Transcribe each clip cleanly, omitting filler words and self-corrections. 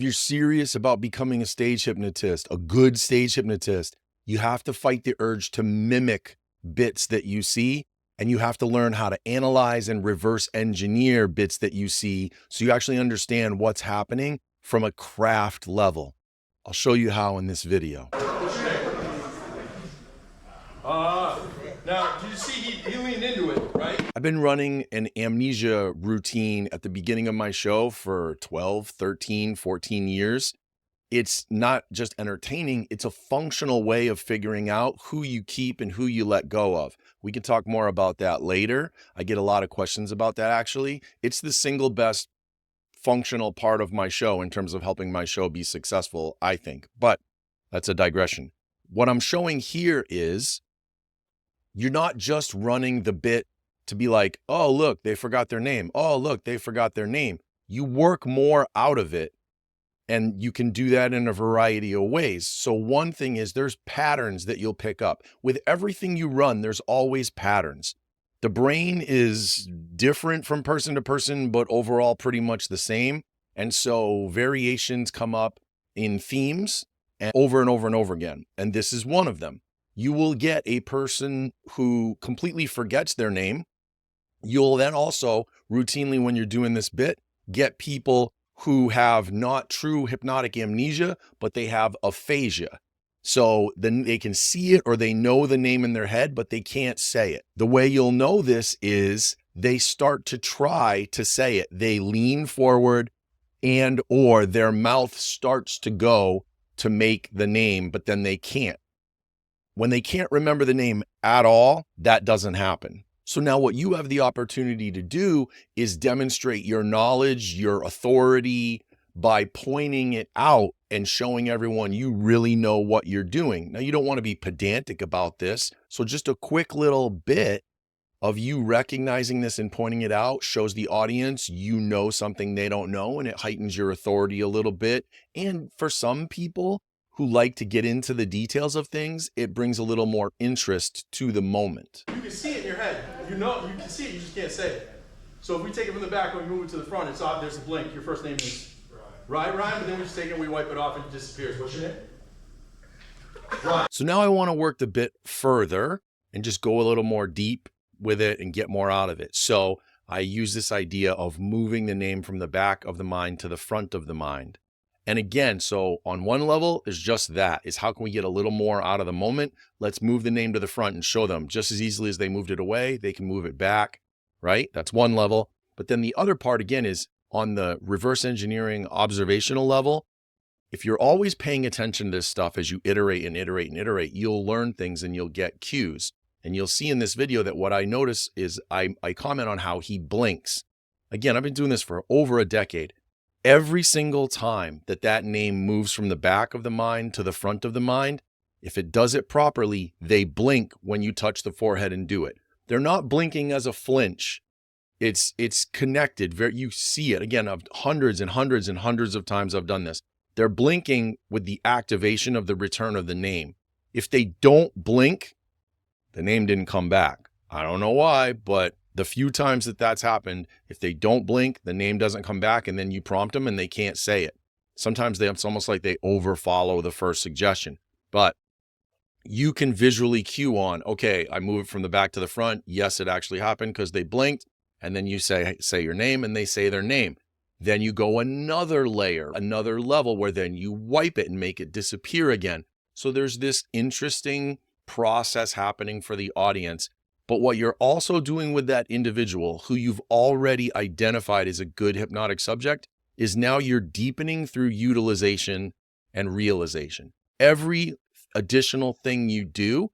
If you're serious about becoming a stage hypnotist, a good stage hypnotist, you have to fight the urge to mimic bits that you see, and you have to learn how to analyze and reverse engineer bits that you see so you actually understand what's happening from a craft level. I'll show you how in this video. Now, did you see he leaned into it, right? I've been running an amnesia routine at the beginning of my show for 12, 13, 14 years. It's not just entertaining, it's a functional way of figuring out who you keep and who you let go of. We can talk more about that later. I get a lot of questions about that actually. It's the single best functional part of my show in terms of helping my show be successful, I think. But that's a digression. What I'm showing here is you're not just running the bit to be like, oh, look, they forgot their name. Oh, look, they forgot their name. You work more out of it, and you can do that in a variety of ways. So one thing is there's patterns that you'll pick up. With everything you run, there's always patterns. The brain is different from person to person, but overall pretty much the same. And so variations come up in themes and over and over and over again. And this is one of them. You will get a person who completely forgets their name. You'll then also routinely, when you're doing this bit, get people who have not true hypnotic amnesia, but they have aphasia. So then they can see it or they know the name in their head, but they can't say it. The way you'll know this is they start to try to say it. They lean forward and or their mouth starts to go to make the name, but then they can't. When they can't remember the name at all, that doesn't happen. So now what you have the opportunity to do is demonstrate your knowledge, your authority by pointing it out and showing everyone you really know what you're doing. Now, you don't want to be pedantic about this. So just a quick little bit of you recognizing this and pointing it out shows the audience you know something they don't know, and it heightens your authority a little bit. And for some people who like to get into the details of things, it brings a little more interest to the moment. You can see it in your head. You know, you can see it, you just can't say it. So if we take it from the back and we move it to the front, it's off, there's a blink. Your first name is Ryan, but then we just take it and we wipe it off and it disappears. What's your name? Ryan. So now I want to work the bit further and just go a little more deep with it and get more out of it. So I use this idea of moving the name from the back of the mind to the front of the mind. And again, so on one level is just that, is how can we get a little more out of the moment? Let's move the name to the front and show them just as easily as they moved it away, they can move it back, right? That's one level. But then the other part again is on the reverse engineering observational level. If you're always paying attention to this stuff as you iterate and iterate and iterate, you'll learn things and you'll get cues. And you'll see in this video that what I notice is I comment on how he blinks. Again, I've been doing this for over a decade. Every single time that that name moves from the back of the mind to the front of the mind, if it does it properly, they blink when you touch the forehead and do it. They're not blinking as a flinch. It's connected. You see it. Again, I've hundreds and hundreds and hundreds of times I've done this. They're blinking with the activation of the return of the name. If they don't blink, the name didn't come back. I don't know why, but the few times that that's happened, if they don't blink, the name doesn't come back, and then you prompt them and they can't say it. Sometimes it's almost like they overfollow the first suggestion, but you can visually cue on, okay, I move it from the back to the front. Yes, it actually happened because they blinked. And then you say your name and they say their name. Then you go another layer, another level where then you wipe it and make it disappear again. So there's this interesting process happening for the audience. But what you're also doing with that individual who you've already identified as a good hypnotic subject is now you're deepening through utilization and realization. Every additional thing you do,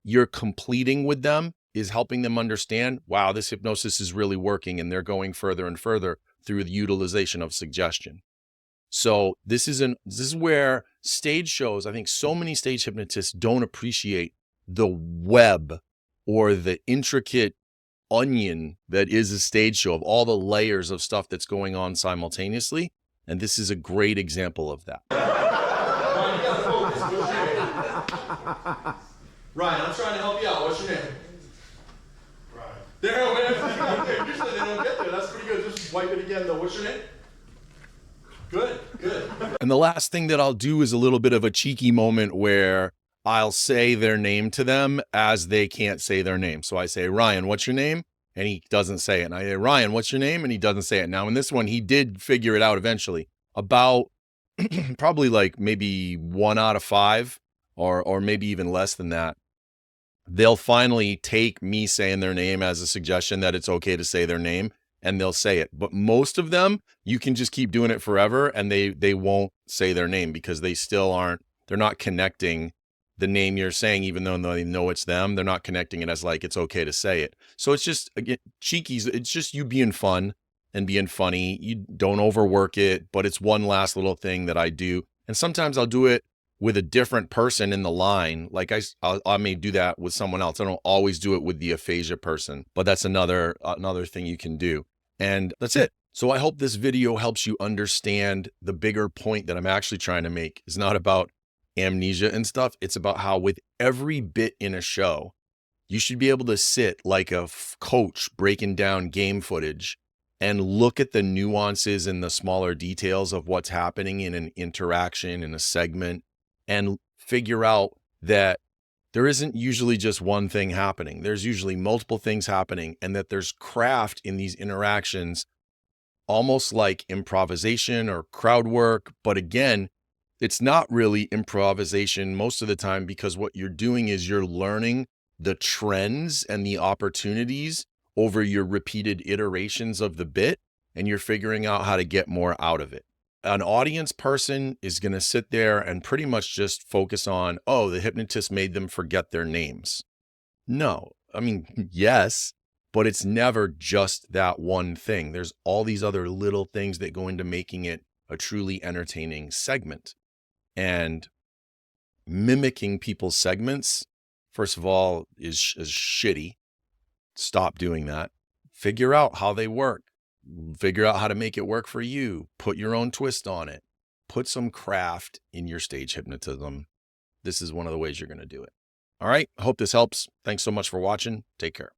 you're completing with them, is helping them understand, wow, this hypnosis is really working, and they're going further and further through the utilization of suggestion. So this is where stage shows, I think so many stage hypnotists don't appreciate the web or the intricate onion that is a stage show of all the layers of stuff that's going on simultaneously. And this is a great example of that. Ryan, I'm trying to help you out. What's your name? Ryan. There, usually they don't get there. That's pretty good. Just wipe it again, though. What's your name? Good, good. And the last thing that I'll do is a little bit of a cheeky moment where I'll say their name to them as they can't say their name. So I say, Ryan, what's your name? And he doesn't say it. And I say, Ryan, what's your name? And he doesn't say it. Now, in this one, he did figure it out eventually. About probably like maybe 1 out of 5 or maybe even less than that. They'll finally take me saying their name as a suggestion that it's okay to say their name, and they'll say it. But most of them, you can just keep doing it forever and they won't say their name because they're not connecting the name you're saying, even though they know it's them. They're not connecting it as like, it's okay to say it. So it's just, again, cheeky. It's just you being fun and being funny. You don't overwork it, but it's one last little thing that I do. And sometimes I'll do it with a different person in the line. Like I may do that with someone else. I don't always do it with the aphasia person, but that's another thing you can do. And that's it. So I hope this video helps you understand the bigger point that I'm actually trying to make. It's not about amnesia and stuff. It's about how with every bit in a show, you should be able to sit like a coach breaking down game footage and look at the nuances and the smaller details of what's happening in an interaction, in a segment, and figure out that there isn't usually just one thing happening. There's usually multiple things happening, and that there's craft in these interactions, almost like improvisation or crowd work. But again, it's not really improvisation most of the time, because what you're doing is you're learning the trends and the opportunities over your repeated iterations of the bit, and you're figuring out how to get more out of it. An audience person is going to sit there and pretty much just focus on, oh, the hypnotist made them forget their names. No, I mean, yes, but it's never just that one thing. There's all these other little things that go into making it a truly entertaining segment. And mimicking people's segments, first of all, is shitty. Stop doing that. Figure out how they work. Figure out how to make it work for you. Put your own twist on it. Put some craft in your stage hypnotism. This is one of the ways you're going to do it. All right. I hope this helps. Thanks so much for watching. Take care.